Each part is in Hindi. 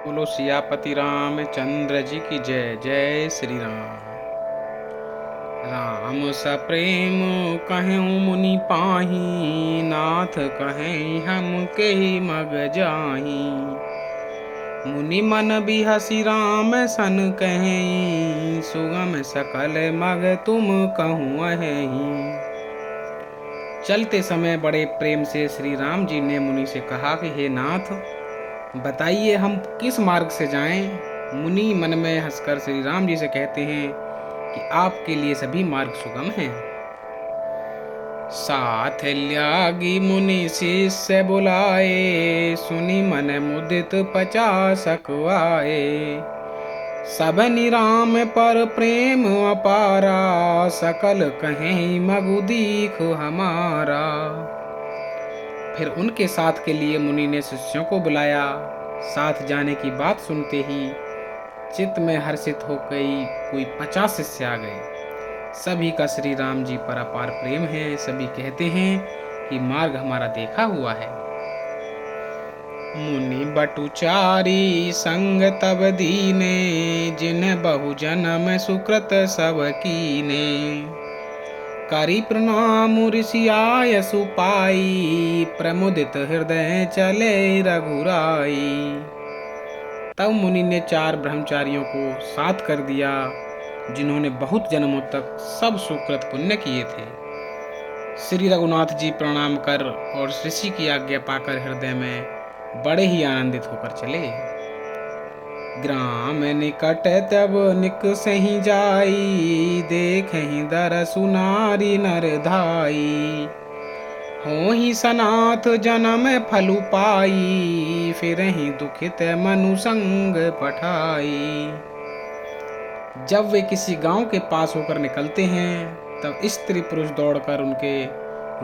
बोलो सियापति रामचंद्र जी की जय। जय श्री राम। राम सप्रेम कहूँ मुनि पाही, नाथ कहें हम के मग जाही। मुनि मन बिहसी राम सन कहें, सुगम सकल मग तुम कहूँ अहें। चलते समय बड़े प्रेम से श्री राम जी ने मुनि से कहा कि हे नाथ, बताइए हम किस मार्ग से जाएं। मुनि मन में हंसकर श्री राम जी से कहते हैं कि आपके लिए सभी मार्ग सुगम हैं। साथ त्यागी मुनि शिष्य बुलाए, सुनी मन मुदित 50 आए। सब निराम पर प्रेम अपारा, सकल कहें मगु दीख हमारा। फिर उनके साथ के लिए मुनि ने शिष्यों को बुलाया। साथ जाने की बात सुनते ही चित्त में हर्षित हो गई। कोई 50 शिष्य आ गए। सभी का श्री राम जी पर अपार प्रेम है। सभी कहते हैं कि मार्ग हमारा देखा हुआ है। मुनि बटुचारी संग तब दीने, जिन बहु जन्म सुकृत सब कीने। करी प्रणाम ऋषि आय सुपाई, प्रमुदित हृदय चले रघुराई। तब मुनि ने 4 ब्रह्मचारियों को साथ कर दिया, जिन्होंने बहुत जन्मों तक सब सुकृत पुण्य किए थे। श्री रघुनाथ जी प्रणाम कर और ऋषि की आज्ञा पाकर हृदय में बड़े ही आनंदित होकर चले। ग्राम निकट तब निक सही जाई, देखहि दरसु नारी नर धाई। हो ही सनाथ जन्म फलु पाई, फिर ही दुखित मनु संग पठाई। जब वे किसी गांव के पास होकर निकलते हैं, तब स्त्री पुरुष दौड़कर उनके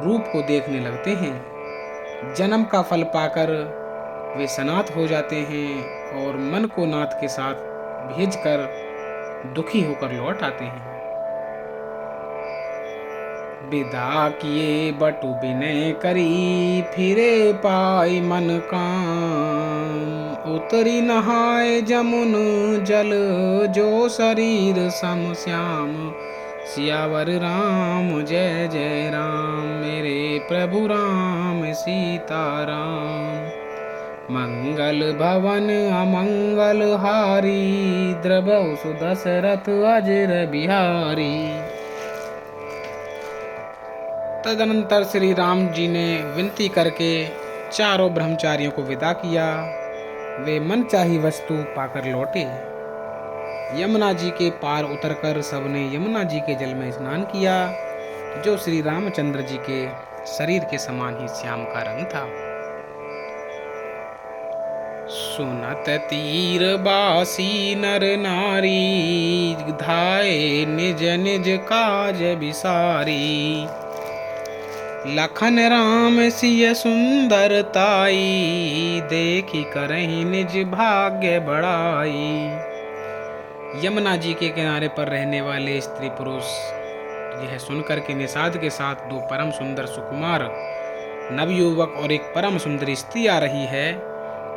रूप को देखने लगते हैं। जन्म का फल पाकर वे सनाथ हो जाते हैं और मन को नाथ के साथ भेजकर दुखी होकर लौट आते हैं। विदा किए बटु विनय करी, फिरे पाई मन काम। उतरी नहाय जमुन जल, जो शरीर सम श्याम। सियावर राम जय जय राम, मेरे प्रभु राम सीताराम। मंगल भवन अमंगल हारी, द्रवहु सुदशरथ अजर बिहारी। तदनंतर श्री राम जी ने विनती करके चारों ब्रह्मचारियों को विदा किया। वे मनचाही वस्तु पाकर लौटे। यमुना जी के पार उतरकर सबने यमुना जी के जल में स्नान किया, जो श्री रामचंद्र जी के शरीर के समान ही श्याम का रंग था। सुनत तीर बासी नर नारी, धाये निज निज काज बिसारी। लखन राम सिय सुंदरताई, देखी करहि निज भाग्य बड़ाई। यमुना जी के किनारे पर रहने वाले स्त्री पुरुष यह सुनकर के निषाद के साथ 2 परम सुंदर सुकुमार नवयुवक और एक परम सुंदरी स्त्री आ रही है,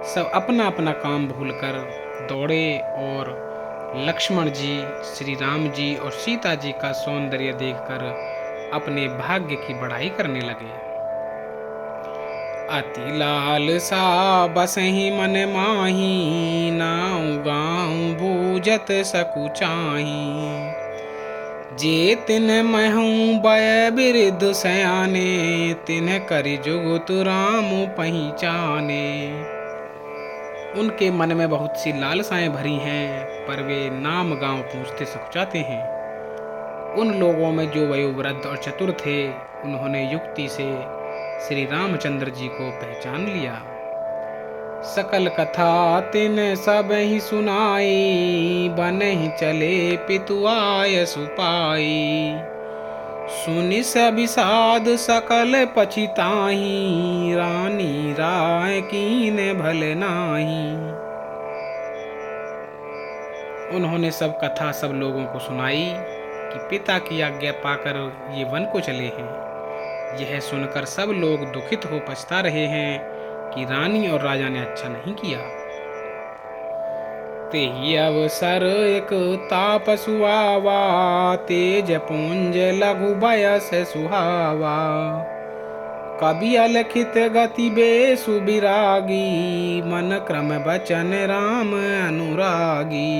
सब अपना अपना काम भूलकर दौड़े और लक्ष्मण जी, श्री राम जी और सीता जी का सौंदर्य देखकर अपने भाग्य की बड़ाई करने लगे। अति लाल सा बसहि मन माही, नाउ गाँव बूझत सकुचाही। जे तिन महूँ बय बिरध सयाने, तिन करि जुगुत राम पहिचाने। उनके मन में बहुत सी लालसाएं भरी हैं, पर वे नाम गांव पूछते सकुचाते हैं। उन लोगों में जो वयोवृद्ध और चतुर थे, उन्होंने युक्ति से श्री रामचंद्र जी को पहचान लिया। सकल कथा तिन सब ही सुनाई, बन ही चले पितुआय सुपाई। सुनि सबिसाद सकल पछिताही, रानी राय कीन भले नाही। उन्होंने सब कथा सब लोगों को सुनाई कि पिता की आज्ञा पाकर ये वन को चले हैं। यह सुनकर सब लोग दुखित हो पछता रहे हैं कि रानी और राजा ने अच्छा नहीं किया। तेहि अवसर एक तापसु आवा, तेज पुंज लघु बयस सुहावा। कवि अलखित गति बेसु बिरागी, मन क्रम बचन राम अनुरागी।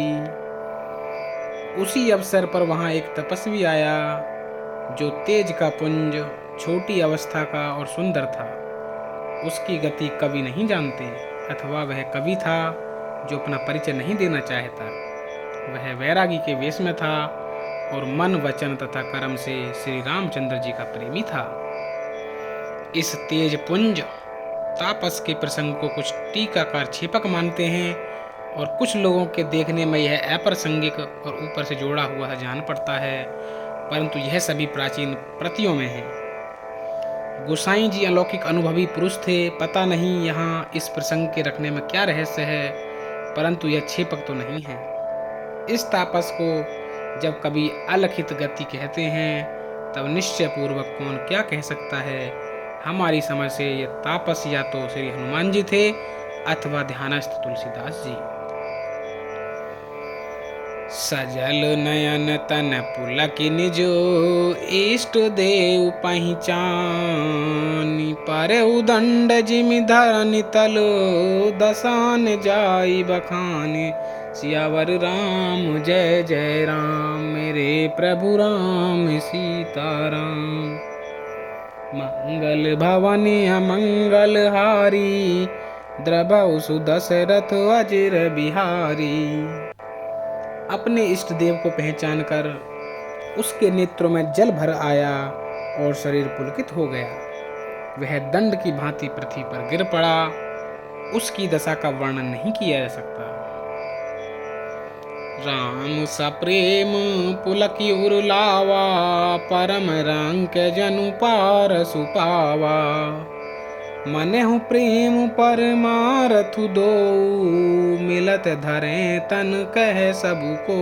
उसी अवसर पर वहां एक तपस्वी आया, जो तेज का पुंज, छोटी अवस्था का और सुंदर था। उसकी गति कवि नहीं जानते, अथवा वह कवि था जो अपना परिचय नहीं देना चाहता। वह वैरागी के वेश में था और मन वचन तथा कर्म से श्री रामचंद्र जी का प्रेमी था। इस तेज पुंज तापस के प्रसंग को कुछ टीकाकार छेपक मानते हैं और कुछ लोगों के देखने में यह अप्रासंगिक और ऊपर से जोड़ा हुआ जान पड़ता है, परंतु यह सभी प्राचीन प्रतियों में है। गोसाई जी अलौकिक अनुभवी पुरुष थे। पता नहीं यहाँ इस प्रसंग के रखने में क्या रहस्य है, परंतु यह छेपक तो नहीं है। इस तापस को जब कभी अलखित गति कहते हैं, तब निश्चय पूर्वक कौन क्या कह सकता है। हमारी समझ से यह तापस या तो श्री हनुमान जी थे अथवा ध्यानस्थ तुलसीदास जी। सजल नयन तन पुलक निजो, इष्ट देव पहिचानी। पर उदंड जिमि धरनि तलो, दसान जाई बखाने। सियावर राम जय जय राम, मेरे प्रभु राम सीताराम। मंगल भवन अमंगल हारी, द्रवहु सुदशरथ अजिर बिहारी। अपने इष्ट देव को पहचानकर उसके नेत्रों में जल भर आया और शरीर पुलकित हो गया। वह दंड की भांति पृथ्वी पर गिर पड़ा। उसकी दशा का वर्णन नहीं किया जा सकता। राम सप्रेम पुलकी उरलावा, परम रंक जनु पार सुपावा। मनहु प्रेम परमारथु दो, मिलत धरे तन कह सबु को।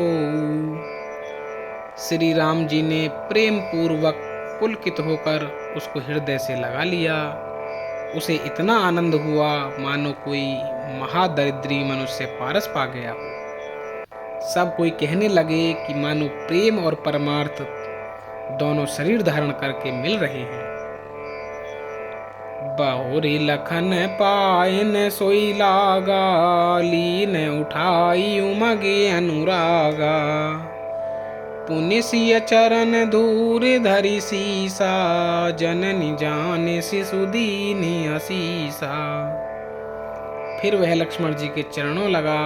श्री राम जी ने प्रेम पूर्वक पुलकित होकर उसको हृदय से लगा लिया। उसे इतना आनंद हुआ मानो कोई महादरिद्री मनुष्य पारस पा गया हो। सब कोई कहने लगे कि मानो प्रेम और परमार्थ दोनों शरीर धारण करके मिल रहे हैं। बहुरी लखन पायन सोई लागा, लीन उठाई उमगे अनुरागा। पुनि सिय चरण धूर धरि सीसा, जननी जाने शिशु दीनी असीसा। फिर वह लक्ष्मण जी के चरणों लगा।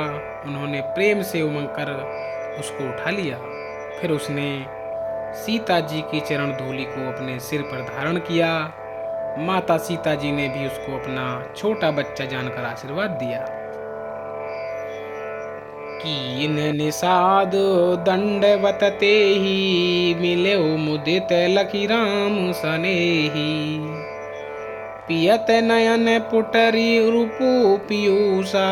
उन्होंने प्रेम से उमंग कर उसको उठा लिया। फिर उसने सीता जी की चरण धूलि को अपने सिर पर धारण किया। माता सीता जी ने भी उसको अपना छोटा बच्चा जानकर आशीर्वाद दिया। कीन निषाद दंडवत तेहि, मिले मुदित लखी राम सनेहि। पियत नयन पुटरी रूपु पीयूषा,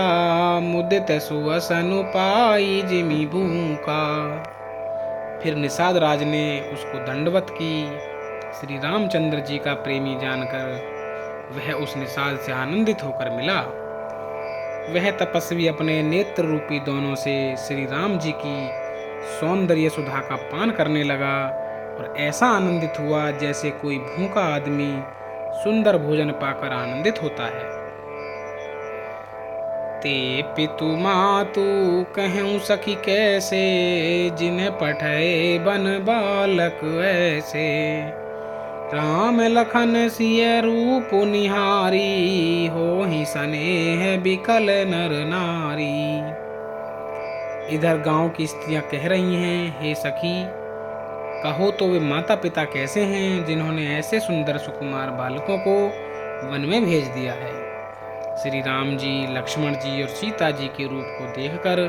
मुदित सुवसन पाई जिमि भूखा। फिर निषाद राज ने उसको दंडवत की। श्री रामचंद्र जी का प्रेमी जानकर वह उस निषाद से आनंदित होकर मिला। वह तपस्वी अपने नेत्र रूपी दोनों से श्री राम जी की सौंदर्य सुधा का पान करने लगा और ऐसा आनंदित हुआ जैसे कोई भूखा आदमी सुंदर भोजन पाकर आनंदित होता है। ते पितु मातु कहूँ सखी कैसे, जिन्हें पठे बन बालक ऐसे। राम लखन सिय रूप निहारी, हो ही स्नेह बिकल नर नारी। इधर गांव की स्त्रियां कह रही हैं, हे सखी कहो तो वे माता पिता कैसे हैं जिन्होंने ऐसे सुंदर सुकुमार बालकों को वन में भेज दिया है। श्री राम जी, लक्ष्मण जी और सीता जी के रूप को देखकर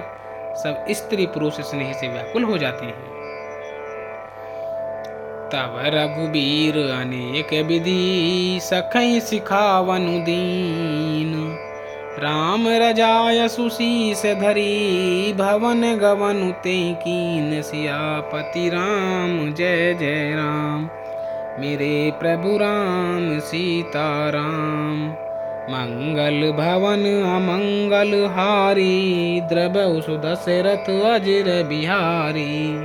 सब स्त्री पुरुष स्नेह से व्याकुल हो जाते हैं। तब रघुबीर अनेक विधि, सखई सिखावनु दीन। राम रजाय सुशीस धरी, भवन गवनु तें कीन। सियापति राम जय जय राम, मेरे प्रभु राम सीताराम। मंगल भवन अमंगल हारी, द्रवहु सुदशरथ अजिर बिहारी।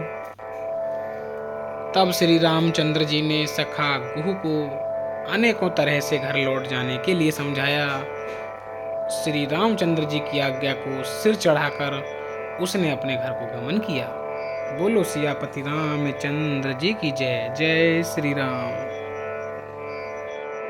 तब श्री रामचंद्र जी ने सखा गुह को अनेकों तरह से घर लौट जाने के लिए समझाया। श्री रामचंद्र जी की आज्ञा को सिर चढ़ाकर उसने अपने घर को गमन किया। बोलो सियापति रामचंद्र जी की जय। जय श्री राम।